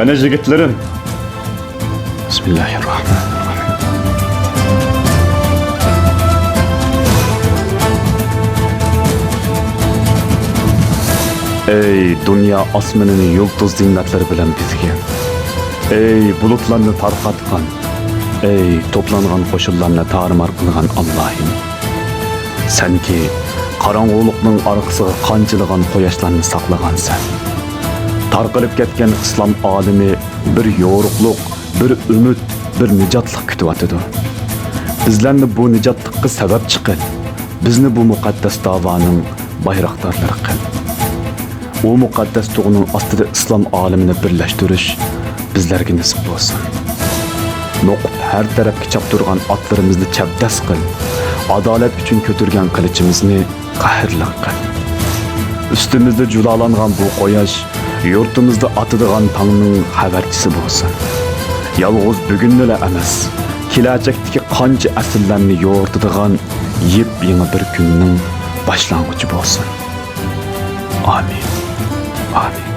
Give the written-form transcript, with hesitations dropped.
Qani yigitlarim. Bismillahirrahmanirrahim. Ey dünya osmonini yulduz zinnatlari bilan bezgan. Ey bulutlarni tarqatgan. Ey to'plangan qo'shinlarni tarmar qilgan Allohim. Senki qarong'ulikning orqasiga qanchilagan quyoshlarni saqlagansan. Tarqalib ketgan islom olimi bir yo'riqlik, bir umid, bir nijotlik kutyapti. Bizlarni bu nijotlikka sabab chiqil. Bizni bu muqaddas da'voning bayroqdorlari qil. O muqaddas tug'uning ostida islom olimini birlashtirish bizlarga nasib bo'lsin. Noqib har tarafga chapturgan otlarimizni chabdas qil. Adolat uchun ko'tirgan qilichimizni qahrli qil. Ustimizda julalangan bu qo'yash yurtimizda otidigan tongning xabarchisi bo'lsin. Yalg'iz bugunla emas, kelajakdagi qancha asrlarni yo'rtadigan yep-yangi bir kunning boshlang'ichi bo'lsin. Amin. Amin.